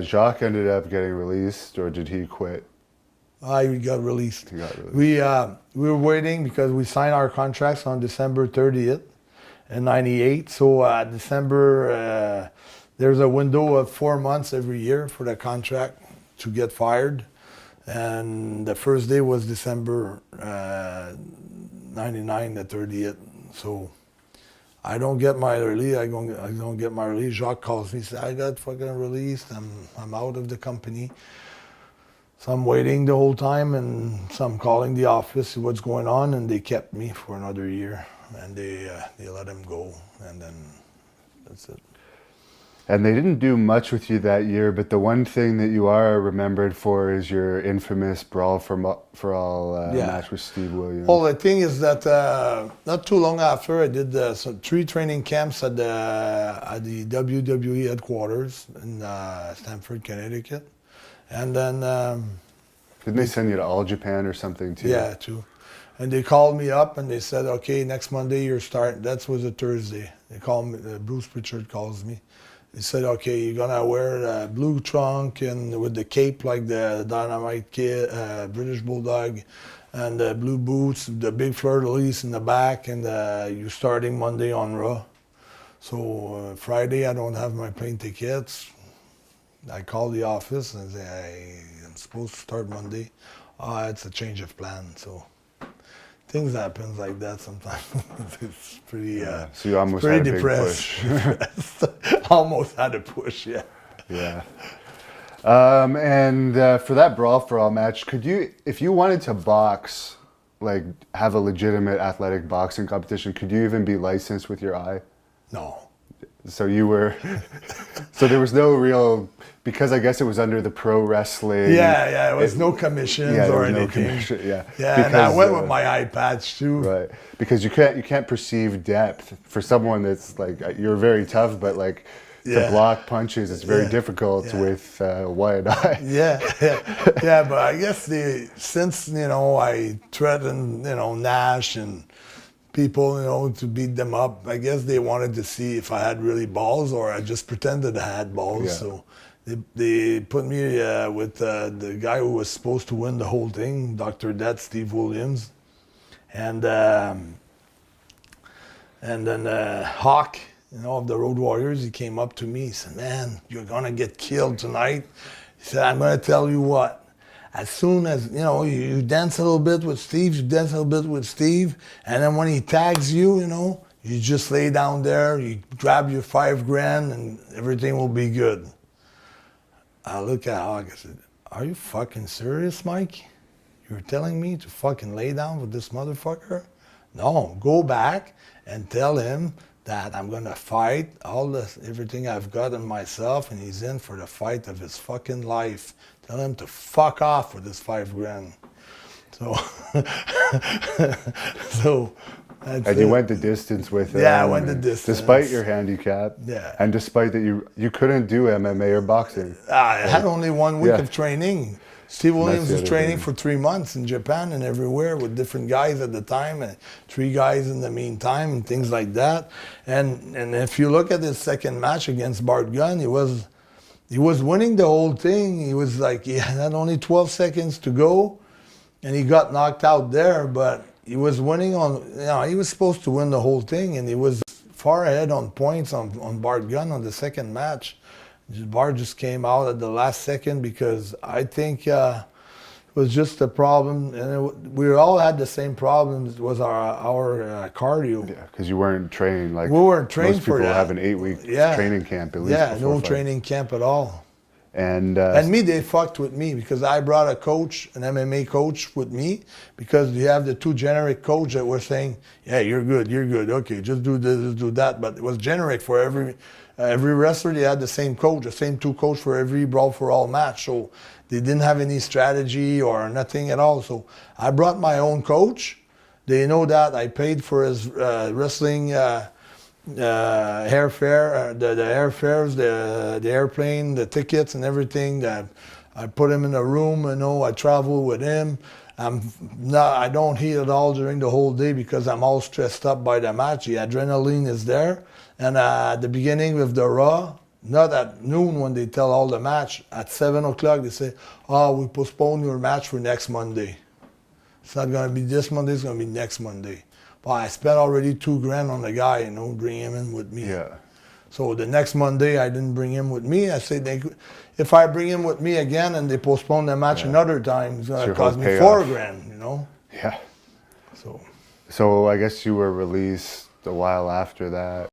Jacques ended up getting released, or did he quit? He got released. He got released. We were waiting because we signed our contracts on December 30th in 98. So December, there's a window of 4 months every year for the contract to get fired. And the first day was December 99, the 30th. So I don't get my release. I don't get my release. Jacques calls me, says, I got fucking released. I'm out of the company. So I'm waiting the whole time, and so I'm calling the office, see what's going on, and they kept me for another year, and they let him go, and then that's it. And they didn't do much with you that year, but the one thing that you are remembered for is your infamous Brawl for All match with Steve Williams. Well, the thing is that not too long after, I did 3 training camps at the WWE headquarters in Stamford, Connecticut. And then... didn't they send you to All Japan or something too? Yeah, too. And they called me up and they said, okay, next Monday you're starting. That was a Thursday. They called me, Bruce Pritchard calls me. They said, okay, you're going to wear a blue trunk and with the cape like the Dynamite Kid, British Bulldog, and the blue boots, the big fleur-de-lis in the back, and you're starting Monday on Raw. So Friday I don't have my plane tickets. I called the office and say, I'm supposed to start Monday. It's a change of plan. So things happen like that sometimes. It's pretty, so you almost pretty had a depressed. big push. Almost had a push, yeah. Yeah. And for that Brawl for All match, could you, if you wanted to box, like have a legitimate athletic boxing competition, could you even be licensed with your eye? No. So you were, so there was no real, because I guess it was under the pro wrestling. Yeah, it was no commissions or anything. No commission, yeah. Yeah, because, and I went with my eye patch too. Right, because you can't perceive depth for someone that's like, you're very tough, but like to block punches, it's very difficult with one eye. Yeah, but I guess since I threatened Nash and people, to beat them up. I guess they wanted to see if I had really balls or I just pretended I had balls. Yeah. So they put me with the guy who was supposed to win the whole thing, Dr. Det, Steve Williams. And then Hawk, of the Road Warriors, he came up to me. He said, man, you're going to get killed tonight. He said, I'm going to tell you what. As soon as, you dance a little bit with Steve, and then when he tags you, you just lay down there, you grab your $5,000 and everything will be good. I look at Hawk, I said, are you fucking serious, Mike? You're telling me to fucking lay down with this motherfucker? No, go back and tell him that I'm gonna fight everything I've got in myself, and he's in for the fight of his fucking life. Tell him to fuck off with this $5,000. So and you went the distance with him. Yeah, I went the distance. Despite your handicap. Yeah. And despite that you couldn't do MMA or boxing. I had only 1 week of training. Steve Williams was training for 3 months in Japan and everywhere with different guys at the time, and 3 guys in the meantime, and things like that. And if you look at his second match against Bart Gunn, he was winning the whole thing. He was like, he had only 12 seconds to go, and he got knocked out there, but he was winning he was supposed to win the whole thing, and he was far ahead on points on Bart Gunn on the second match. Bart just came out at the last second because I think it was just a problem, and we all had the same problems. It was our cardio. Yeah, because you weren't trained like we weren't trained most for people that. have an 8-week training camp at least. Yeah, no training camp at all. And me, they fucked with me because I brought a coach, an MMA coach, with me because you have the 2 generic coaches that were saying, "Yeah, you're good, okay, just do this, just do that." But it was generic for every wrestler. They had the same coach, the same 2 coaches for every Brawl for All match. So they didn't have any strategy or nothing at all. So I brought my own coach. They know that I paid for his wrestling airfare, the airfares, the airplane, the tickets, and everything. That I put him in a room. I travel with him. I don't eat at all during the whole day because I'm all stressed up by the match. The adrenaline is there. And at the beginning with the Raw, Not at noon when they tell all the match. At 7 o'clock, they say, we postpone your match for next Monday. It's not going to be this Monday, it's going to be next Monday. But I spent already $2,000 on the guy, bring him in with me. Yeah. So the next Monday, I didn't bring him with me. I said, if I bring him with me again and they postpone the match another time, it's going to cost me $4,000, Yeah. So So I guess you were released a while after that.